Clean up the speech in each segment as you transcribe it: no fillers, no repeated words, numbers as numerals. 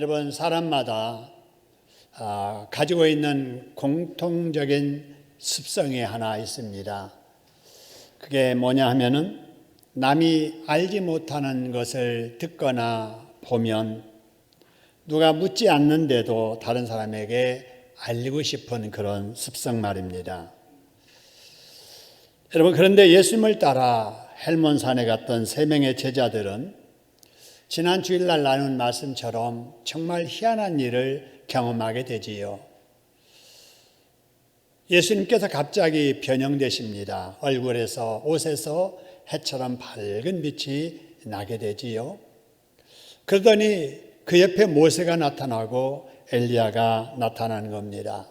여러분, 사람마다 가지고 있는 공통적인 습성이 하나 있습니다. 그게 뭐냐 하면은 남이 알지 못하는 것을 듣거나 보면 누가 묻지 않는데도 다른 사람에게 알리고 싶은 그런 습성 말입니다. 여러분, 그런데 예수님을 따라 헬몬산에 갔던 3명의 제자들은 지난 주일날 나눈 말씀처럼 정말 희한한 일을 경험하게 되지요. 예수님께서 갑자기 변형되십니다. 얼굴에서, 옷에서 해처럼 밝은 빛이 나게 되지요. 그러더니 그 옆에 모세가 나타나고 엘리야가 나타나는 겁니다.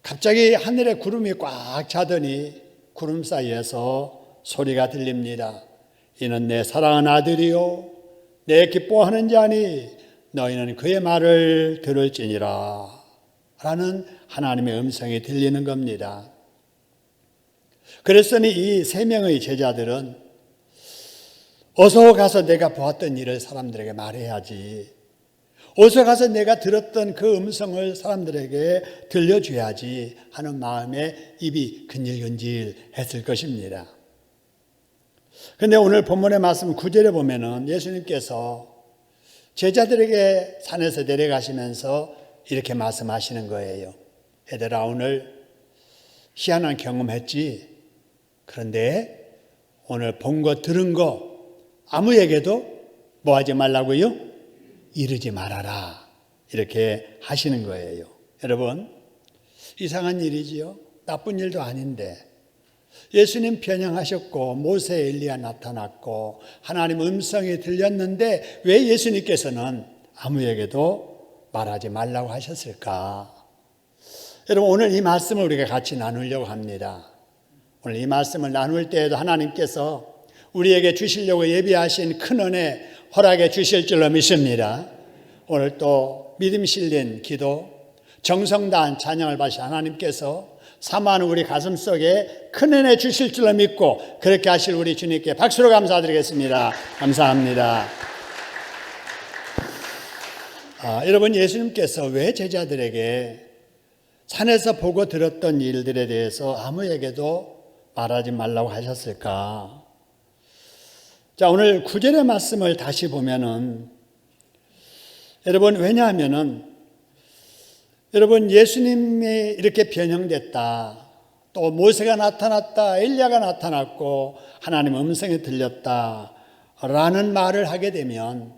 갑자기 하늘에 구름이 꽉 차더니 구름 사이에서 소리가 들립니다. 이는 내 사랑하는 아들이요 내 기뻐하는 자니 너희는 그의 말을 들을지니라 라는 하나님의 음성이 들리는 겁니다. 그랬으니 이 3명의 제자들은 어서 가서 내가 보았던 일을 사람들에게 말해야지, 어서 가서 내가 들었던 그 음성을 사람들에게 들려줘야지 하는 마음에 입이 근질근질했을 것입니다. 그런데 오늘 본문의 말씀 9절에 보면은 예수님께서 제자들에게 산에서 내려가시면서 이렇게 말씀하시는 거예요. 얘들아, 오늘 희한한 경험했지? 그런데 오늘 본 거 들은 거 아무에게도 뭐 하지 말라고요? 이르지 말아라. 이렇게 하시는 거예요. 여러분, 이상한 일이지요. 나쁜 일도 아닌데 예수님 변형하셨고 모세 엘리야 나타났고 하나님 음성이 들렸는데 왜 예수님께서는 아무에게도 말하지 말라고 하셨을까? 여러분, 오늘 이 말씀을 우리가 같이 나누려고 합니다. 오늘 이 말씀을 나눌 때에도 하나님께서 우리에게 주시려고 예비하신 큰 은혜 허락해 주실 줄로 믿습니다. 오늘 또 믿음 실린 기도, 정성 다한 찬양을 받으신 하나님께서 사모하는 우리 가슴 속에 큰 은혜 주실 줄로 믿고 그렇게 하실 우리 주님께 박수로 감사드리겠습니다. 감사합니다. 여러분, 예수님께서 왜 제자들에게 산에서 보고 들었던 일들에 대해서 아무에게도 말하지 말라고 하셨을까? 자, 오늘 9절의 말씀을 다시 보면은 여러분, 왜냐하면은 여러분, 예수님이 이렇게 변형됐다, 또 모세가 나타났다, 엘리야가 나타났고 하나님 음성이 들렸다 라는 말을 하게 되면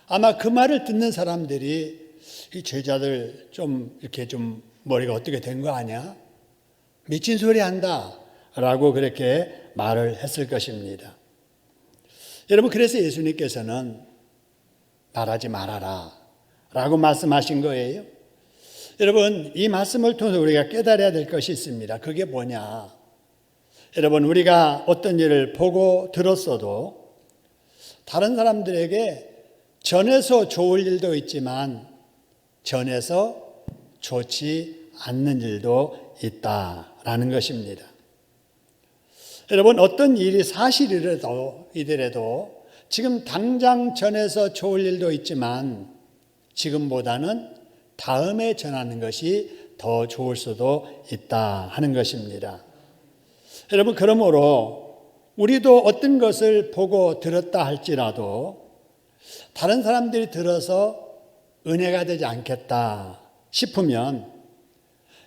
아마 그 말을 듣는 사람들이 이 제자들 이렇게 머리가 어떻게 된 거 아니야? 미친 소리 한다 라고 그렇게 말을 했을 것입니다. 여러분, 그래서 예수님께서는 말하지 말아라 라고 말씀하신 거예요. 여러분, 이 말씀을 통해서 우리가 깨달아야 될 것이 있습니다. 그게 뭐냐? 여러분, 우리가 어떤 일을 보고 들었어도 다른 사람들에게 전해서 좋을 일도 있지만 전해서 좋지 않는 일도 있다라는 것입니다. 여러분, 어떤 일이 사실이더라도 지금 당장 전해서 좋을 일도 있지만 지금보다는 다음에 전하는 것이 더 좋을 수도 있다 하는 것입니다. 여러분, 그러므로 우리도 어떤 것을 보고 들었다 할지라도 다른 사람들이 들어서 은혜가 되지 않겠다 싶으면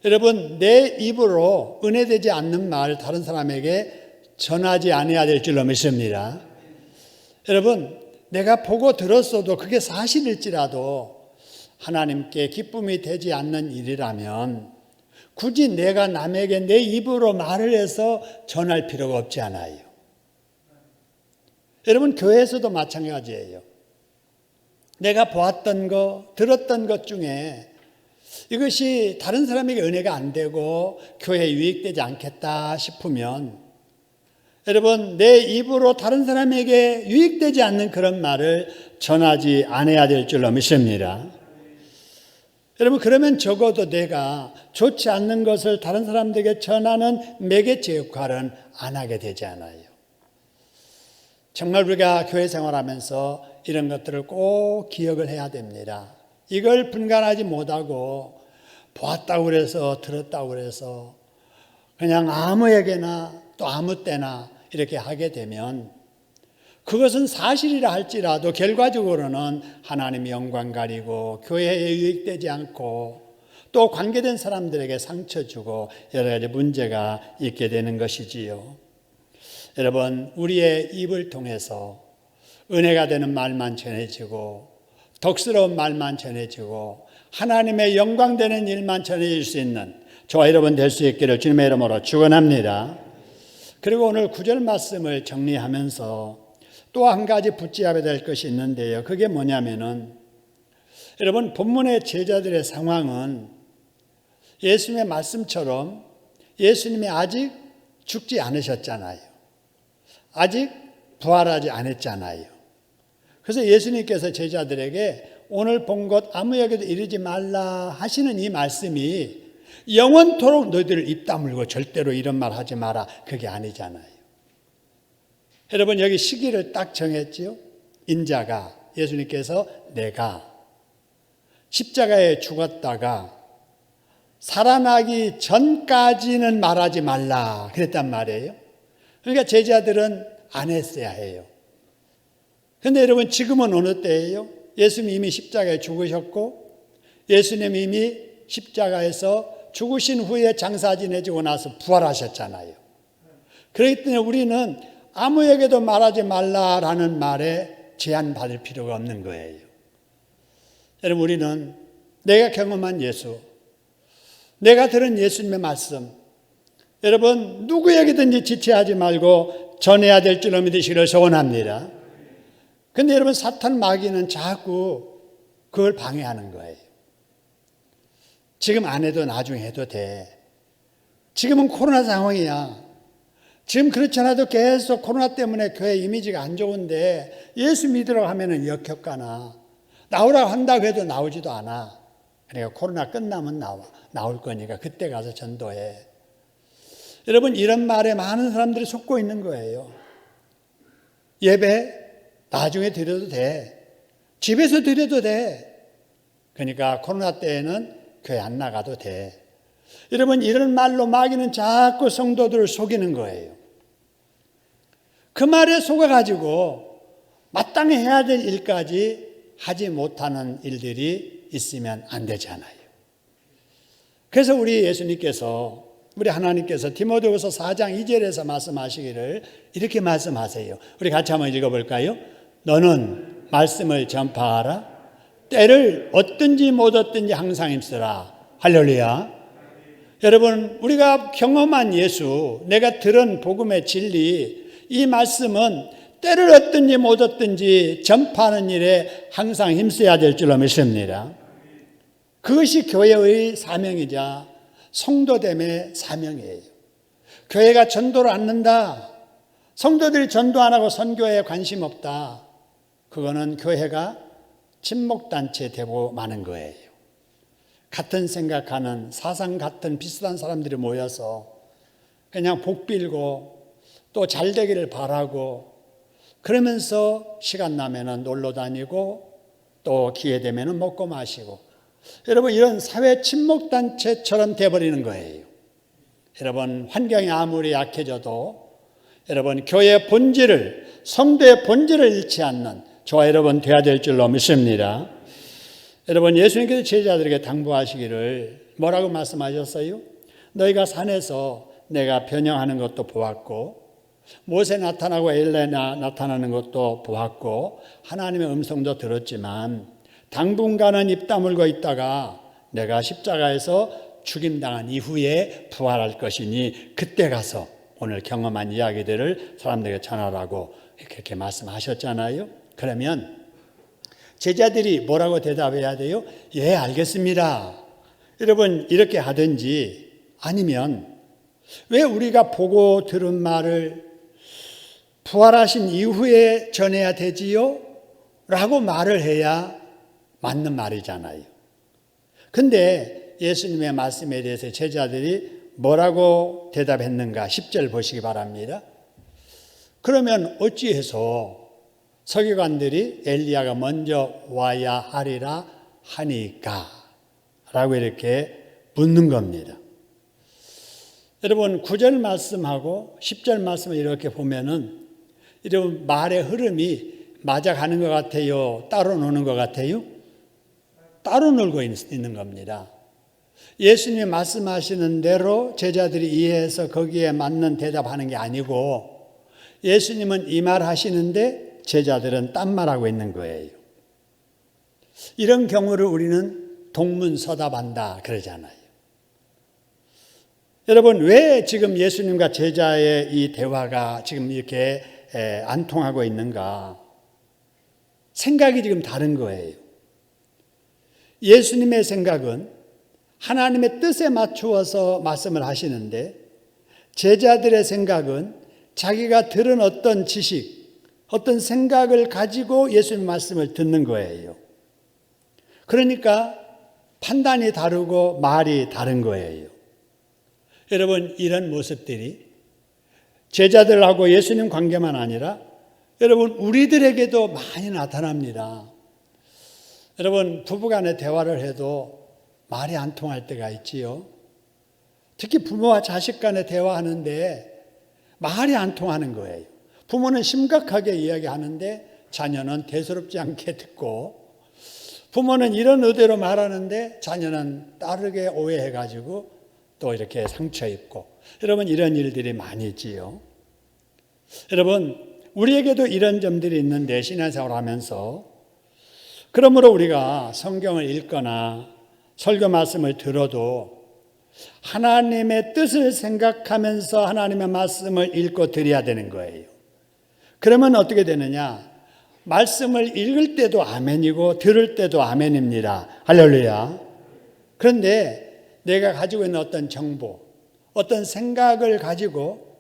여러분, 내 입으로 은혜되지 않는 말 다른 사람에게 전하지 않아야 될 줄로 믿습니다. 여러분, 내가 보고 들었어도 그게 사실일지라도 하나님께 기쁨이 되지 않는 일이라면 굳이 내가 남에게 내 입으로 말을 해서 전할 필요가 없지 않아요. 여러분, 교회에서도 마찬가지예요. 내가 보았던 것, 들었던 것 중에 이것이 다른 사람에게 은혜가 안 되고 교회에 유익되지 않겠다 싶으면 여러분, 내 입으로 다른 사람에게 유익되지 않는 그런 말을 전하지 않아야 될 줄로 믿습니다. 여러분, 그러면 적어도 내가 좋지 않는 것을 다른 사람들에게 전하는 매개체 역할은 안 하게 되지 않아요. 정말 우리가 교회 생활하면서 이런 것들을 꼭 기억을 해야 됩니다. 이걸 분간하지 못하고 보았다고 그래서 들었다고 그래서 그냥 아무에게나 또 아무 때나 이렇게 하게 되면 그것은 사실이라 할지라도 결과적으로는 하나님의 영광 가리고 교회에 유익되지 않고 또 관계된 사람들에게 상처 주고 여러 가지 문제가 있게 되는 것이지요. 여러분, 우리의 입을 통해서 은혜가 되는 말만 전해지고 덕스러운 말만 전해지고 하나님의 영광 되는 일만 전해질 수 있는 저와 여러분 될 수 있기를 주님의 이름으로 축원합니다. 그리고 오늘 9절 말씀을 정리하면서 또 한 가지 붙잡아야 될 것이 있는데요. 그게 뭐냐면은 여러분, 본문의 제자들의 상황은 예수님의 말씀처럼 예수님이 아직 죽지 않으셨잖아요. 아직 부활하지 않았잖아요. 그래서 예수님께서 제자들에게 오늘 본 것 아무에게도 이르지 말라 하시는 이 말씀이 영원토록 너희들 입 다물고 절대로 이런 말 하지 마라, 그게 아니잖아요. 여러분, 여기 시기를 딱 정했지요. 인자가, 예수님께서 내가 십자가에 죽었다가 살아나기 전까지는 말하지 말라 그랬단 말이에요. 그러니까 제자들은 안 했어야 해요. 그런데 여러분, 지금은 어느 때예요? 예수님이 이미 십자가에 죽으셨고 예수님이 이미 십자가에서 죽으신 후에 장사 지내지고 나서 부활하셨잖아요. 그렇기 때문에 우리는 아무에게도 말하지 말라라는 말에 제한받을 필요가 없는 거예요. 여러분, 우리는 내가 경험한 예수, 내가 들은 예수님의 말씀, 여러분 누구에게든지 지체하지 말고 전해야 될 줄로 믿으시기를 소원합니다. 그런데 여러분, 사탄 마귀는 자꾸 그걸 방해하는 거예요. 지금 안 해도 나중에 해도 돼. 지금은 코로나 상황이야. 지금 그렇지 않아도 계속 코로나 때문에 교회 이미지가 안 좋은데 예수 믿으라고 하면은 역효과나 나오라고 한다고 해도 나오지도 않아. 그러니까 코로나 끝나면 나올 거니까 그때 가서 전도해. 여러분, 이런 말에 많은 사람들이 속고 있는 거예요. 예배 나중에 드려도 돼. 집에서 드려도 돼. 그러니까 코로나 때에는 교회 안 나가도 돼. 여러분, 이런 말로 마귀는 자꾸 성도들을 속이는 거예요. 그 말에 속아가지고 마땅히 해야 될 일까지 하지 못하는 일들이 있으면 안 되잖아요. 그래서 우리 예수님께서, 우리 하나님께서 디모데후서 4장 2절에서 말씀하시기를 이렇게 말씀하세요. 우리 같이 한번 읽어볼까요? 너는 말씀을 전파하라. 때를 얻든지 못 얻든지 항상 힘쓰라. 할렐루야. 여러분, 우리가 경험한 예수, 내가 들은 복음의 진리, 이 말씀은 때를 얻든지 못 얻든지 전파하는 일에 항상 힘써야 될 줄로 믿습니다. 그것이 교회의 사명이자 성도됨의 사명이에요. 교회가 전도를 않는다, 성도들이 전도 안 하고 선교에 관심 없다, 그거는 교회가 친목단체 되고 마는 거예요. 같은 생각하는, 사상 같은 비슷한 사람들이 모여서 그냥 복 빌고 또 잘 되기를 바라고 그러면서 시간 나면은 놀러 다니고 또 기회 되면은 먹고 마시고, 여러분, 이런 사회 친목단체처럼 돼버리는 거예요. 여러분, 환경이 아무리 약해져도 여러분 교회의 본질을, 성도의 본질을 잃지 않는 저와 여러분 되어야 될 줄로 믿습니다. 여러분, 예수님께서 제자들에게 당부하시기를 뭐라고 말씀하셨어요? 너희가 산에서 내가 변형하는 것도 보았고 모세 나타나고 엘레나 나타나는 것도 보았고 하나님의 음성도 들었지만 당분간은 입 다물고 있다가 내가 십자가에서 죽임당한 이후에 부활할 것이니 그때 가서 오늘 경험한 이야기들을 사람들에게 전하라고 그렇게 말씀하셨잖아요. 그러면 제자들이 뭐라고 대답해야 돼요? 예, 알겠습니다. 여러분, 이렇게 하든지 아니면 왜 우리가 보고 들은 말을 부활하신 이후에 전해야 되지요? 라고 말을 해야 맞는 말이잖아요. 근데 예수님의 말씀에 대해서 제자들이 뭐라고 대답했는가? 10절 보시기 바랍니다. 그러면 어찌해서 서기관들이 엘리야가 먼저 와야 하리라 하니까 라고 이렇게 묻는 겁니다. 여러분 9절 말씀하고 10절 말씀을 이렇게 보면은 이런 말의 흐름이 맞아가는 것 같아요? 따로 노는 것 같아요? 따로 놀고 있는 겁니다. 예수님이 말씀하시는 대로 제자들이 이해해서 거기에 맞는 대답하는 게 아니고 예수님은 이 말 하시는데 제자들은 딴 말하고 있는 거예요. 이런 경우를 우리는 동문서답한다 그러잖아요. 여러분 왜 지금 예수님과 제자의 이 대화가 지금 이렇게 안 통하고 있는가? 생각이 지금 다른 거예요. 예수님의 생각은 하나님의 뜻에 맞추어서 말씀을 하시는데 제자들의 생각은 자기가 들은 어떤 지식, 어떤 생각을 가지고 예수님의 말씀을 듣는 거예요. 그러니까 판단이 다르고 말이 다른 거예요. 여러분 이런 모습들이 제자들하고 예수님 관계만 아니라 여러분 우리들에게도 많이 나타납니다. 여러분 부부간에 대화를 해도 말이 안 통할 때가 있지요. 특히 부모와 자식 간에 대화하는데 말이 안 통하는 거예요. 부모는 심각하게 이야기하는데 자녀는 대수롭지 않게 듣고 부모는 이런 의도로 말하는데 자녀는 다르게 오해해가지고 또 이렇게 상처 입고 여러분 이런 일들이 많이 있지요. 여러분 우리에게도 이런 점들이 있는데 신앙생활을 하면서 그러므로 우리가 성경을 읽거나 설교 말씀을 들어도 하나님의 뜻을 생각하면서 하나님의 말씀을 읽고 드려야 되는 거예요. 그러면 어떻게 되느냐? 말씀을 읽을 때도 아멘이고 들을 때도 아멘입니다. 할렐루야. 그런데 내가 가지고 있는 어떤 정보, 어떤 생각을 가지고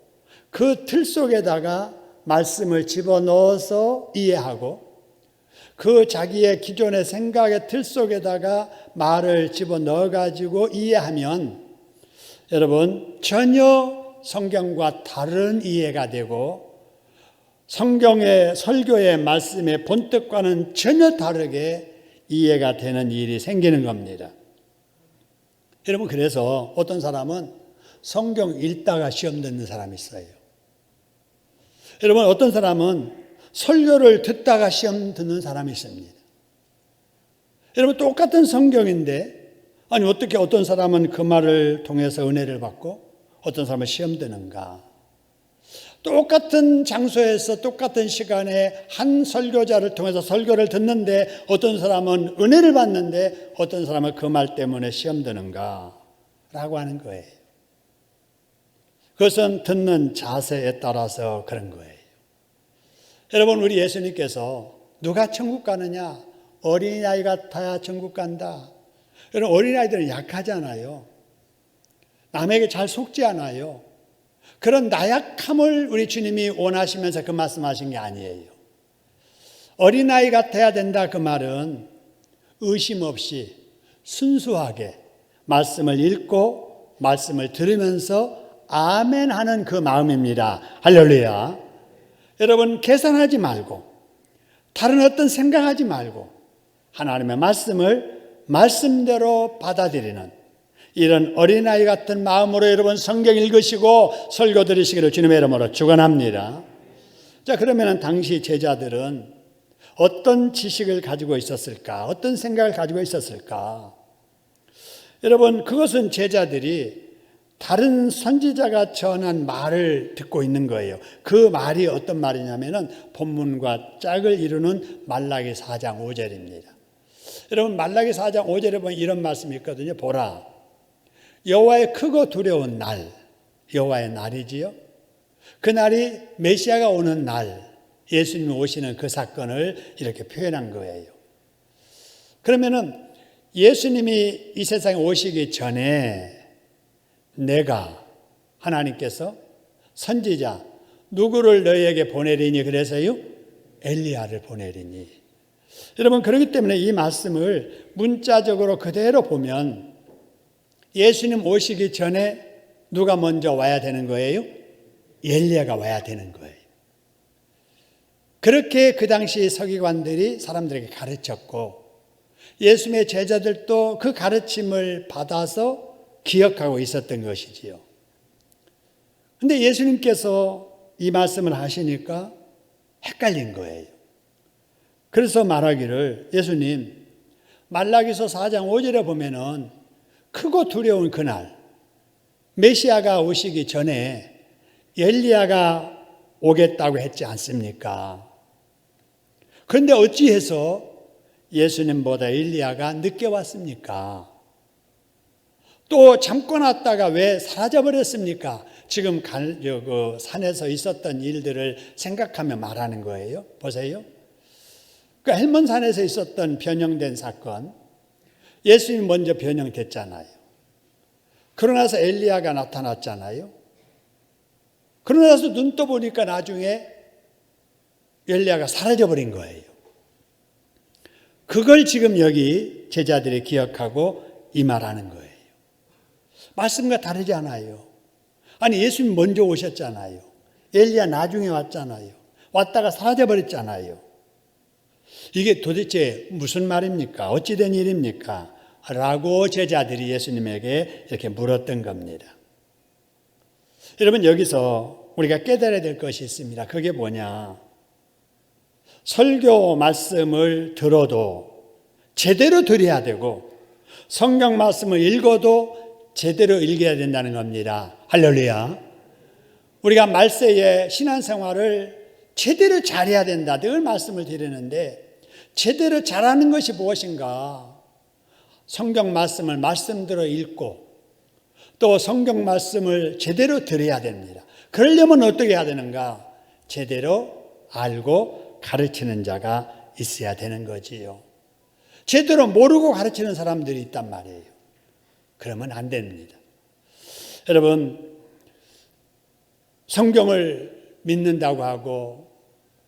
그 틀 속에다가 말씀을 집어넣어서 이해하고 그 자기의 기존의 생각의 틀 속에다가 말을 집어넣어 가지고 이해하면 여러분 전혀 성경과 다른 이해가 되고 성경의 설교의 말씀의 본뜻과는 전혀 다르게 이해가 되는 일이 생기는 겁니다. 여러분 그래서 어떤 사람은 성경 읽다가 시험 듣는 사람이 있어요. 여러분 어떤 사람은 설교를 듣다가 시험 듣는 사람이 있습니다. 여러분 똑같은 성경인데 아니 어떻게 어떤 사람은 그 말을 통해서 은혜를 받고 어떤 사람은 시험 드는가? 똑같은 장소에서 똑같은 시간에 한 설교자를 통해서 설교를 듣는데 어떤 사람은 은혜를 받는데 어떤 사람은 그 말 때문에 시험 드는가? 라고 하는 거예요. 그것은 듣는 자세에 따라서 그런 거예요. 여러분 우리 예수님께서 누가 천국 가느냐? 어린아이 같아야 천국 간다. 여러분 어린아이들은 약하잖아요. 남에게 잘 속지 않아요. 그런 나약함을 우리 주님이 원하시면서 그 말씀하신 게 아니에요. 어린아이 같아야 된다 그 말은 의심 없이 순수하게 말씀을 읽고 말씀을 들으면서 아멘 하는 그 마음입니다. 할렐루야. 여러분 계산하지 말고 다른 어떤 생각하지 말고 하나님의 말씀을 말씀대로 받아들이는 이런 어린아이 같은 마음으로 여러분 성경 읽으시고 설교 들으시기를 주님의 이름으로 축원합니다. 자, 그러면 당시 제자들은 어떤 지식을 가지고 있었을까? 어떤 생각을 가지고 있었을까? 여러분 그것은 제자들이 다른 선지자가 전한 말을 듣고 있는 거예요. 그 말이 어떤 말이냐면은 본문과 짝을 이루는 말라기 4장 5절입니다. 여러분 말라기 4장 5절에 보면 이런 말씀이 있거든요. 보라, 여호와의 크고 두려운 날, 여호와의 날이지요. 그 날이 메시아가 오는 날, 예수님이 오시는 그 사건을 이렇게 표현한 거예요. 그러면은 예수님이 이 세상에 오시기 전에 내가 하나님께서 선지자 누구를 너희에게 보내리니 그래서요? 엘리야를 보내리니. 여러분 그렇기 때문에 이 말씀을 문자적으로 그대로 보면 예수님 오시기 전에 누가 먼저 와야 되는 거예요? 엘리야가 와야 되는 거예요. 그렇게 그 당시 서기관들이 사람들에게 가르쳤고 예수님의 제자들도 그 가르침을 받아서 기억하고 있었던 것이지요. 그런데 예수님께서 이 말씀을 하시니까 헷갈린 거예요. 그래서 말하기를, 예수님, 말라기서 4장 5절에 보면은 크고 두려운 그날, 메시아가 오시기 전에 엘리야가 오겠다고 했지 않습니까? 그런데 어찌해서 예수님보다 엘리야가 늦게 왔습니까? 또 잠깐 왔다가 왜 사라져버렸습니까? 지금 그 산에서 있었던 일들을 생각하며 말하는 거예요. 보세요. 그 헬몬산에서 있었던 변형된 사건, 예수님이 먼저 변형됐잖아요. 그러고 나서 엘리야가 나타났잖아요. 그러고 나서 눈 떠보니까 나중에 엘리야가 사라져버린 거예요. 그걸 지금 여기 제자들이 기억하고 이 말하는 거예요. 말씀과 다르지 않아요. 아니, 예수님 먼저 오셨잖아요. 엘리야 나중에 왔잖아요. 왔다가 사라져버렸잖아요. 이게 도대체 무슨 말입니까? 어찌된 일입니까? 라고 제자들이 예수님에게 이렇게 물었던 겁니다. 여러분, 여기서 우리가 깨달아야 될 것이 있습니다. 그게 뭐냐? 설교 말씀을 들어도 제대로 들어야 되고 성경 말씀을 읽어도 제대로 읽어야 된다는 겁니다. 할렐루야. 우리가 말세에 신앙생활을 제대로 잘해야 된다. 늘 말씀을 드리는데 제대로 잘하는 것이 무엇인가? 성경 말씀을 말씀대로 읽고 또 성경 말씀을 제대로 들어야 됩니다. 그러려면 어떻게 해야 되는가? 제대로 알고 가르치는 자가 있어야 되는 거지요. 제대로 모르고 가르치는 사람들이 있단 말이에요. 그러면 안 됩니다. 여러분, 성경을 믿는다고 하고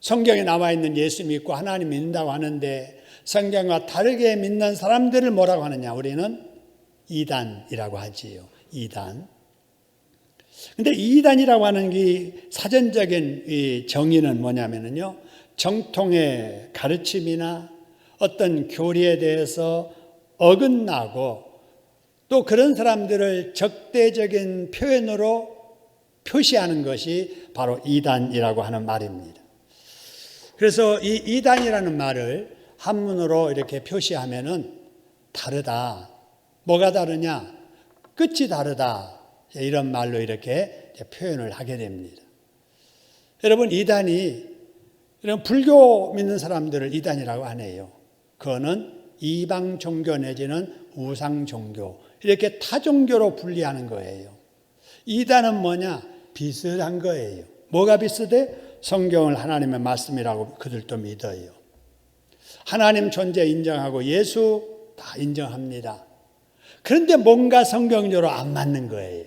성경에 나와 있는 예수 믿고 하나님 믿는다고 하는데 성경과 다르게 믿는 사람들을 뭐라고 하느냐? 우리는 이단이라고 하지요. 이단. 근데 이단이라고 하는 이 사전적인 이 정의는 뭐냐면요, 정통의 가르침이나 어떤 교리에 대해서 어긋나고 또 그런 사람들을 적대적인 표현으로 표시하는 것이 바로 이단이라고 하는 말입니다. 그래서 이 이단이라는 말을 한문으로 이렇게 표시하면은 다르다. 뭐가 다르냐? 끝이 다르다. 이런 말로 이렇게 표현을 하게 됩니다. 여러분, 이단이 이런 불교 믿는 사람들을 이단이라고 안 해요. 그거는 이방 종교 내지는 우상 종교, 이렇게 타 종교로 분리하는 거예요. 이단은 뭐냐? 비슷한 거예요. 뭐가 비슷해? 성경을 하나님의 말씀이라고 그들도 믿어요. 하나님 존재 인정하고 예수 다 인정합니다. 그런데 뭔가 성경적으로 안 맞는 거예요.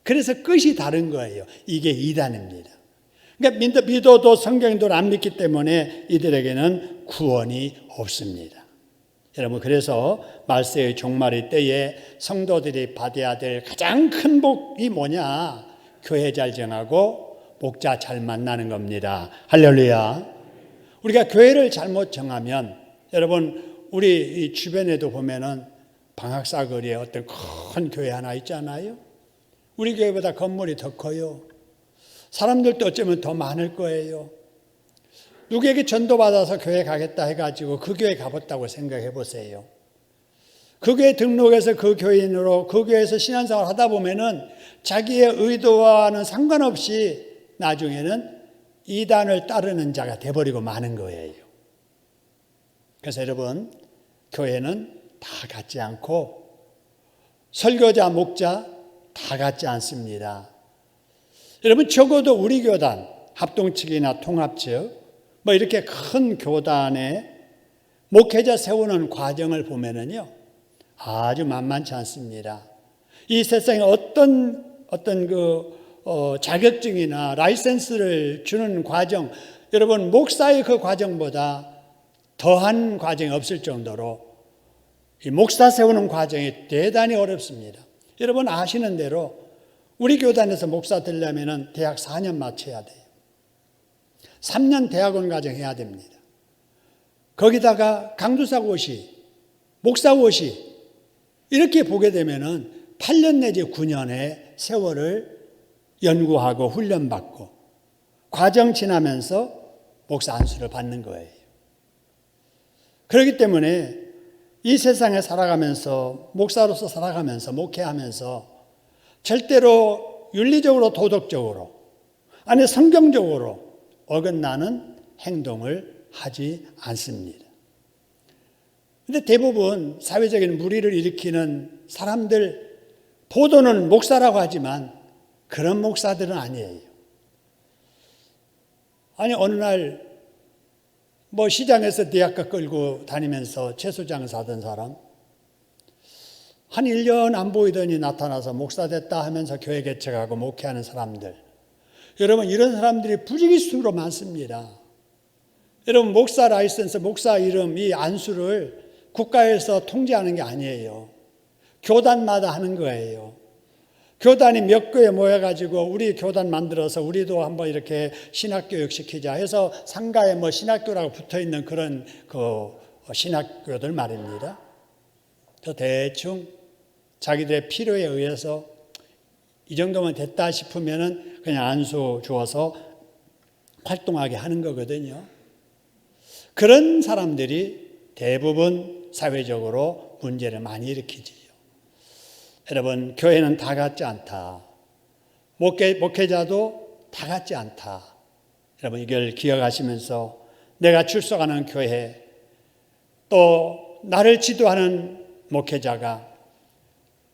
그래서 끝이 다른 거예요. 이게 이단입니다. 그러니까 믿어도 성경대로 안 믿기 때문에 이들에게는 구원이 없습니다. 여러분, 그래서 말세의 종말의 때에 성도들이 받아야 될 가장 큰 복이 뭐냐? 교회 잘 정하고 목자 잘 만나는 겁니다. 할렐루야. 우리가 교회를 잘못 정하면, 여러분, 우리 주변에도 보면은 방학사거리에 어떤 큰 교회 하나 있잖아요. 우리 교회보다 건물이 더 커요. 사람들도 어쩌면 더 많을 거예요. 누구에게 전도받아서 교회 가겠다 해가지고 그 교회 가봤다고 생각해 보세요. 그 교회 등록해서 그 교인으로 그 교회에서 신앙생활 하다 보면은 자기의 의도와는 상관없이 나중에는 이단을 따르는 자가 돼버리고 마는 거예요. 그래서 여러분, 교회는 다 같지 않고 설교자, 목자 다 같지 않습니다. 여러분, 적어도 우리 교단, 합동측이나 통합측, 뭐 이렇게 큰 교단에 목회자 세우는 과정을 보면은요, 아주 만만치 않습니다. 이 세상에 어떤 자격증이나 라이센스를 주는 과정, 여러분, 목사의 그 과정보다 더한 과정이 없을 정도로 이 목사 세우는 과정이 대단히 어렵습니다. 여러분 아시는 대로 우리 교단에서 목사 되려면 대학 4년 마쳐야 돼요. 3년 대학원 과정 해야 됩니다. 거기다가 강도사고시, 목사고시 이렇게 보게 되면은 8년 내지 9년의 세월을 연구하고 훈련받고 과정 지나면서 목사 안수를 받는 거예요. 그렇기 때문에 이 세상에 살아가면서 목사로서 살아가면서 목회하면서 절대로 윤리적으로 도덕적으로 아니 성경적으로 어긋나는 행동을 하지 않습니다. 그런데 대부분 사회적인 물의를 일으키는 사람들 보도는 목사라고 하지만 그런 목사들은 아니에요. 아니 어느 날 시장에서 대학가 끌고 다니면서 채소 장사하던 사람 한 1년 안 보이더니 나타나서 목사 됐다 하면서 교회 개척하고 목회하는 사람들, 여러분 이런 사람들이 부지기수로 많습니다. 여러분 목사 라이선스, 목사 이름 이 안수를 국가에서 통제하는 게 아니에요. 교단마다 하는 거예요. 교단이 몇 교회 모여가지고 우리 교단 만들어서 우리도 한번 이렇게 신학교육 시키자 해서 상가에 신학교라고 붙어있는 그런 신학교들 말입니다. 또 대충 자기들의 필요에 의해서 이 정도면 됐다 싶으면은 그냥 안수 주어서 활동하게 하는 거거든요. 그런 사람들이 대부분 사회적으로 문제를 많이 일으키지요. 여러분, 교회는 다 같지 않다. 목회자도 다 같지 않다. 여러분, 이걸 기억하시면서 내가 출석하는 교회, 또 나를 지도하는 목회자가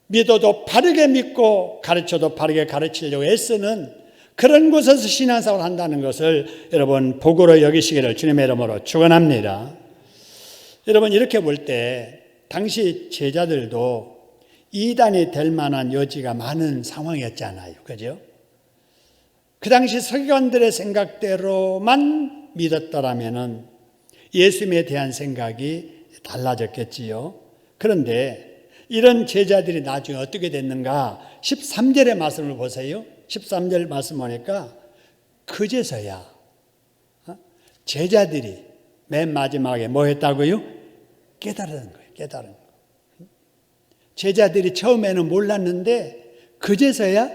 믿어도 바르게 믿고 가르쳐도 바르게 가르치려고 애쓰는 그런 곳에서 신앙생활을 한다는 것을 여러분 복으로 여기시기를 주님의 이름으로 축원합니다. 여러분, 이렇게 볼 때 당시 제자들도 이단이 될 만한 여지가 많은 상황이었잖아요. 그죠? 그 당시 서기관들의 생각대로만 믿었더라면 예수님에 대한 생각이 달라졌겠지요. 그런데 이런 제자들이 나중에 어떻게 됐는가? 13절의 말씀을 보세요. 13절 말씀 보니까 그제서야 제자들이 맨 마지막에 뭐 했다고요? 깨달은 거예요. 깨달은 거예요. 제자들이 처음에는 몰랐는데 그제서야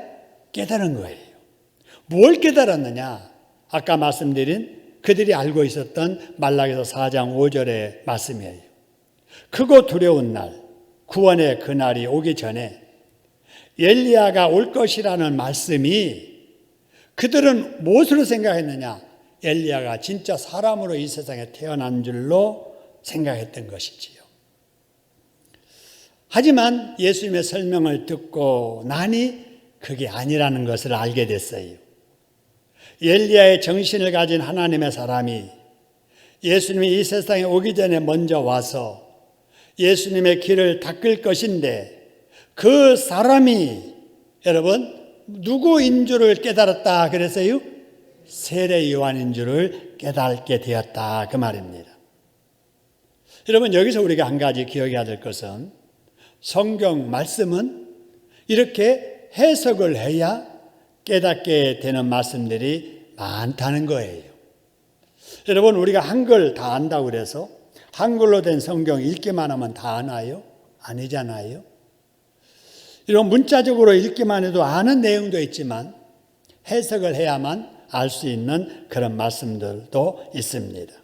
깨달은 거예요. 뭘 깨달았느냐? 아까 말씀드린 그들이 알고 있었던 말라기서 4장 5절의 말씀이에요. 크고 두려운 날, 구원의 그날이 오기 전에 엘리야가 올 것이라는 말씀이 그들은 무엇으로 생각했느냐? 엘리야가 진짜 사람으로 이 세상에 태어난 줄로 생각했던 것이지요. 하지만 예수님의 설명을 듣고 나니 그게 아니라는 것을 알게 됐어요. 엘리야의 정신을 가진 하나님의 사람이 예수님이 이 세상에 오기 전에 먼저 와서 예수님의 길을 닦을 것인데 그 사람이 여러분 누구인 줄을 깨달았다 그랬어요? 세례 요한인 줄을 깨닫게 되었다 그 말입니다. 여러분 여기서 우리가 한 가지 기억해야 될 것은 성경 말씀은 이렇게 해석을 해야 깨닫게 되는 말씀들이 많다는 거예요. 여러분 우리가 한글 다 안다고 그래서 한글로 된 성경 읽기만 하면 다 아나요? 아니잖아요. 이런 문자적으로 읽기만 해도 아는 내용도 있지만 해석을 해야만 알 수 있는 그런 말씀들도 있습니다.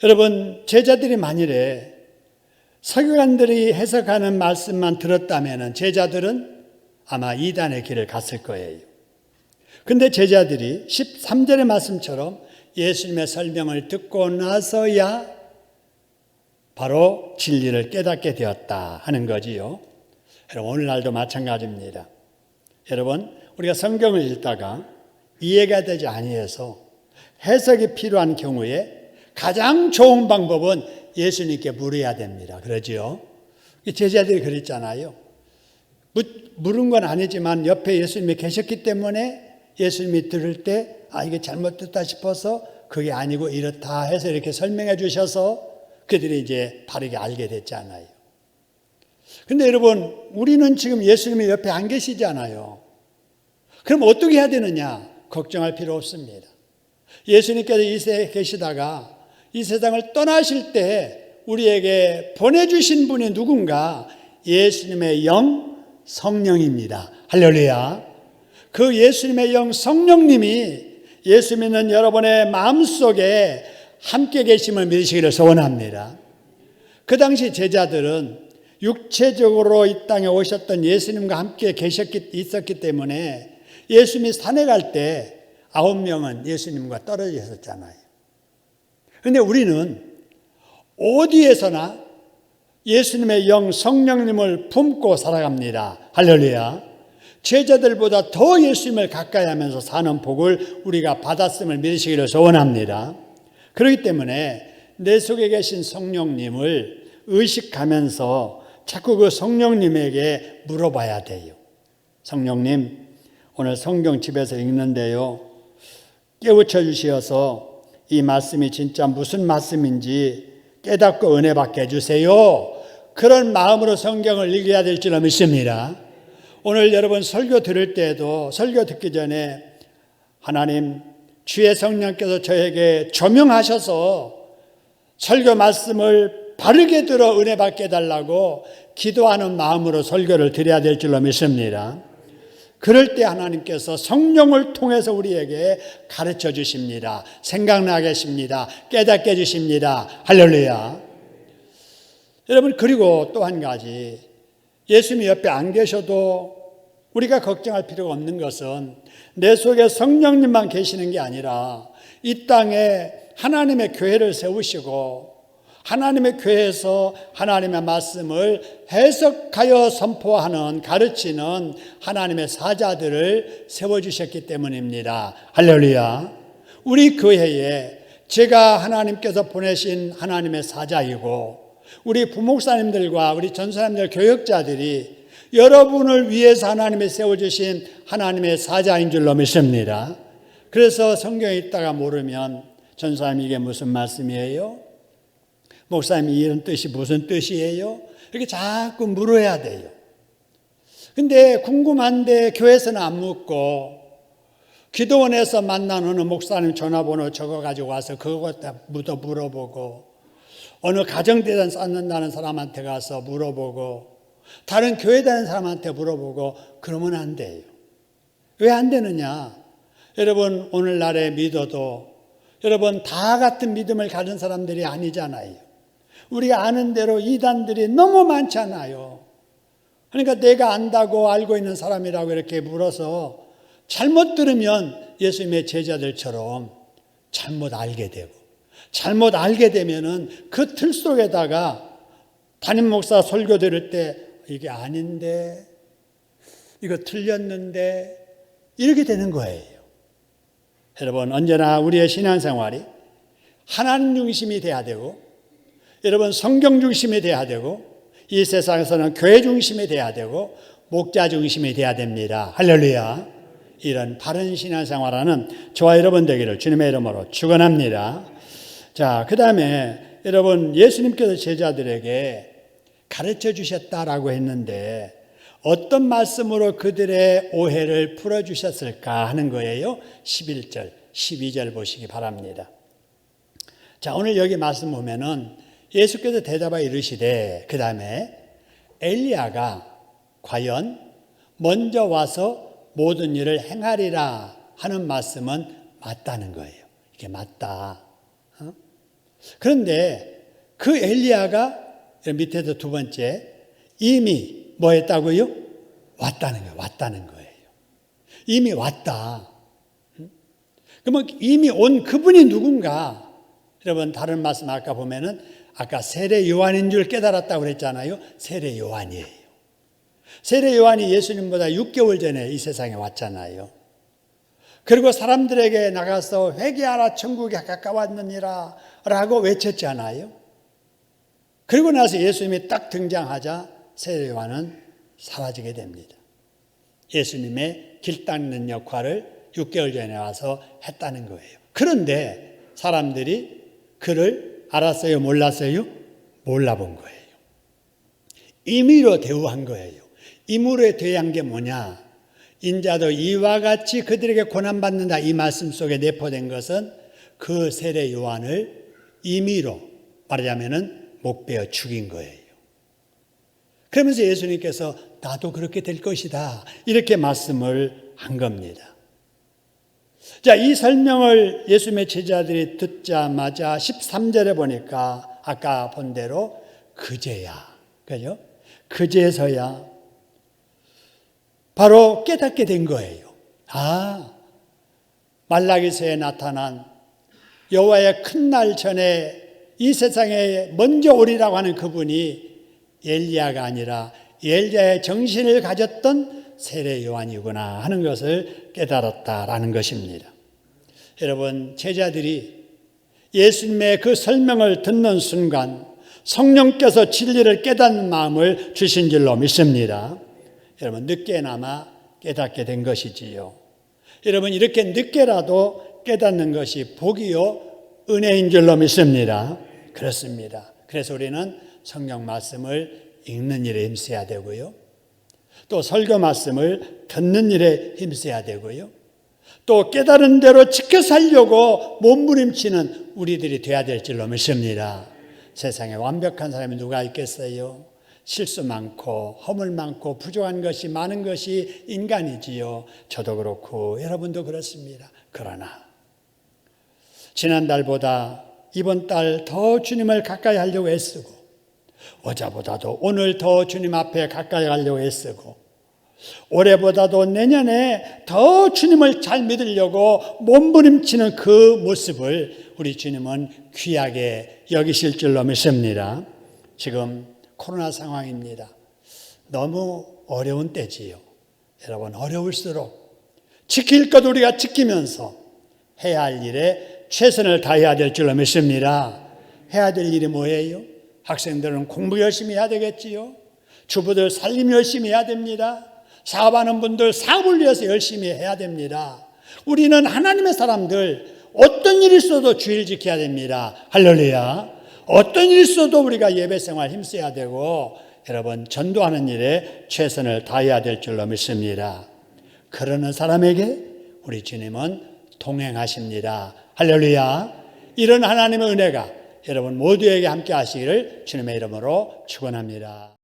여러분 제자들이 만일에 서기관들이 해석하는 말씀만 들었다면 제자들은 아마 이단의 길을 갔을 거예요. 그런데 제자들이 13절의 말씀처럼 예수님의 설명을 듣고 나서야 바로 진리를 깨닫게 되었다 하는 거지요. 여러분 오늘날도 마찬가지입니다. 여러분 우리가 성경을 읽다가 이해가 되지 아니해서 해석이 필요한 경우에 가장 좋은 방법은 예수님께 물어야 됩니다. 그러지요? 제자들이 그랬잖아요. 물은 건 아니지만 옆에 예수님이 계셨기 때문에 예수님이 들을 때 이게 잘못됐다 싶어서 그게 아니고 이렇다 해서 이렇게 설명해 주셔서 그들이 이제 바르게 알게 됐잖아요. 근데 여러분 우리는 지금 예수님이 옆에 안 계시잖아요. 그럼 어떻게 해야 되느냐? 걱정할 필요 없습니다. 예수님께서 이 세상에 계시다가 이 세상을 떠나실 때 우리에게 보내주신 분이 누군가? 예수님의 영 성령입니다. 할렐루야. 그 예수님의 영 성령님이 예수 믿는 여러분의 마음속에 함께 계심을 믿으시기를 소원합니다. 그 당시 제자들은 육체적으로 이 땅에 오셨던 예수님과 함께 있었기 때문에 예수님이 산에 갈 때 9명은 예수님과 떨어져 있었잖아요. 그런데 우리는 어디에서나 예수님의 영 성령님을 품고 살아갑니다. 할렐루야. 제자들보다 더 예수님을 가까이 하면서 사는 복을 우리가 받았음을 믿으시기를 소원합니다. 그렇기 때문에 내 속에 계신 성령님을 의식하면서 자꾸 그 성령님에게 물어봐야 돼요. 성령님, 오늘 성경 집에서 읽는데요, 깨우쳐 주시어서 이 말씀이 진짜 무슨 말씀인지 깨닫고 은혜 받게 해주세요. 그런 마음으로 성경을 읽어야 될 줄 믿습니다. 오늘 여러분 설교 들을 때에도 설교 듣기 전에 하나님, 주의 성령께서 저에게 조명하셔서 설교 말씀을 바르게 들어 은혜 받게 해달라고 기도하는 마음으로 설교를 드려야 될 줄로 믿습니다. 그럴 때 하나님께서 성령을 통해서 우리에게 가르쳐 주십니다. 생각나게 하십니다. 깨닫게 해주십니다. 할렐루야. 여러분, 그리고 또 한 가지, 예수님이 옆에 안 계셔도 우리가 걱정할 필요가 없는 것은 내 속에 성령님만 계시는 게 아니라 이 땅에 하나님의 교회를 세우시고 하나님의 교회에서 하나님의 말씀을 해석하여 선포하는, 가르치는 하나님의 사자들을 세워주셨기 때문입니다. 할렐루야. 우리 교회에 제가 하나님께서 보내신 하나님의 사자이고 우리 부목사님들과 우리 전사님들 교역자들이 여러분을 위해서 하나님이 세워주신 하나님의 사자인 줄로 믿습니다. 그래서 성경에 있다가 모르면 전사님 이게 무슨 말씀이에요? 목사님 이런 뜻이 무슨 뜻이에요? 이렇게 자꾸 물어야 돼요. 근데 궁금한데 교회에서는 안 묻고 기도원에서 만난 어느 목사님 전화번호 적어가지고 와서 그거 물어보고 어느 가정대전 쌓는다는 사람한테 가서 물어보고 다른 교회 다니는 사람한테 물어보고 그러면 안 돼요. 왜 안 되느냐? 여러분 오늘날에 믿어도 여러분 다 같은 믿음을 가진 사람들이 아니잖아요. 우리가 아는 대로 이단들이 너무 많잖아요. 그러니까 내가 안다고 알고 있는 사람이라고 이렇게 물어서 잘못 들으면 예수님의 제자들처럼 잘못 알게 되고 잘못 알게 되면은 그 틀 속에다가 담임 목사 설교 들을 때 이게 아닌데 이거 틀렸는데 이렇게 되는 거예요. 여러분 언제나 우리의 신앙생활이 하나님 중심이 돼야 되고 여러분 성경 중심이 돼야 되고 이 세상에서는 교회 중심이 돼야 되고 목자 중심이 돼야 됩니다. 할렐루야. 이런 바른 신앙생활하는 저와 여러분 되기를 주님의 이름으로 축원합니다. 자, 그 다음에 여러분 예수님께서 제자들에게 가르쳐 주셨다라고 했는데 어떤 말씀으로 그들의 오해를 풀어주셨을까 하는 거예요. 11절, 12절 보시기 바랍니다. 자, 오늘 여기 말씀 보면은 예수께서 대답하여 이르시되 그 다음에 엘리야가 과연 먼저 와서 모든 일을 행하리라 하는 말씀은 맞다는 거예요. 이게 맞다. 그런데 그 엘리야가 밑에서 두 번째 이미 뭐 했다고요? 왔다는 거예요. 왔다는 거예요. 이미 왔다. 그러면 이미 온 그분이 누군가? 여러분 다른 말씀 아까 보면은 아까 세례 요한인 줄 깨달았다고 그랬잖아요. 세례 요한이에요. 세례 요한이 예수님보다 6개월 전에 이 세상에 왔잖아요. 그리고 사람들에게 나가서 회개하라 천국에 가까웠느니라 라고 외쳤잖아요. 그리고 나서 예수님이 딱 등장하자 세례 요한은 사라지게 됩니다. 예수님의 길 닦는 역할을 6개월 전에 와서 했다는 거예요. 그런데 사람들이 그를 알았어요? 몰랐어요? 몰라본 거예요. 임의로 대우한 거예요. 임의로 대우한 게 뭐냐? 인자도 이와 같이 그들에게 고난받는다, 이 말씀 속에 내포된 것은 그 세례 요한을 임의로 말하자면 목베어 죽인 거예요. 그러면서 예수님께서 나도 그렇게 될 것이다, 이렇게 말씀을 한 겁니다. 자, 이 설명을 예수님의 제자들이 듣자마자 13절에 보니까 아까 본 대로 그제야, 그죠? 그제서야 바로 깨닫게 된 거예요. 아, 말라기서에 나타난 여호와의 큰 날 전에 이 세상에 먼저 오리라고 하는 그분이 엘리야가 아니라 엘리야의 정신을 가졌던 세례 요한이구나 하는 것을 깨달았다라는 것입니다. 여러분, 제자들이 예수님의 그 설명을 듣는 순간 성령께서 진리를 깨닫는 마음을 주신 줄로 믿습니다. 여러분, 늦게나마 깨닫게 된 것이지요. 여러분, 이렇게 늦게라도 깨닫는 것이 복이요 은혜인 줄로 믿습니다. 그렇습니다. 그래서 우리는 성경 말씀을 읽는 일에 힘써야 되고요, 또 설교 말씀을 듣는 일에 힘써야 되고요, 또 깨달은 대로 지켜 살려고 몸부림치는 우리들이 돼야 될 줄로 믿습니다. 세상에 완벽한 사람이 누가 있겠어요? 실수 많고 허물 많고 부족한 것이 많은 것이 인간이지요. 저도 그렇고 여러분도 그렇습니다. 그러나 지난달보다 이번 달 더 주님을 가까이 하려고 애쓰고, 어제보다도 오늘 더 주님 앞에 가까이 가려고 애쓰고, 올해보다도 내년에 더 주님을 잘 믿으려고 몸부림치는 그 모습을 우리 주님은 귀하게 여기실 줄로 믿습니다. 지금 코로나 상황입니다. 너무 어려운 때지요. 여러분, 어려울수록 지킬 것 우리가 지키면서 해야 할 일에 최선을 다해야 될 줄로 믿습니다. 해야 될 일이 뭐예요? 학생들은 공부 열심히 해야 되겠지요. 주부들 살림 열심히 해야 됩니다. 사업하는 분들 사업을 위해서 열심히 해야 됩니다. 우리는 하나님의 사람들, 어떤 일이 있어도 주일 지켜야 됩니다. 할렐루야. 어떤 일이 있어도 우리가 예배 생활 힘써야 되고, 여러분, 전도하는 일에 최선을 다해야 될 줄로 믿습니다. 그러는 사람에게 우리 주님은 동행하십니다. 할렐루야. 이런 하나님의 은혜가 여러분 모두에게 함께 하시기를 주님의 이름으로 축원합니다.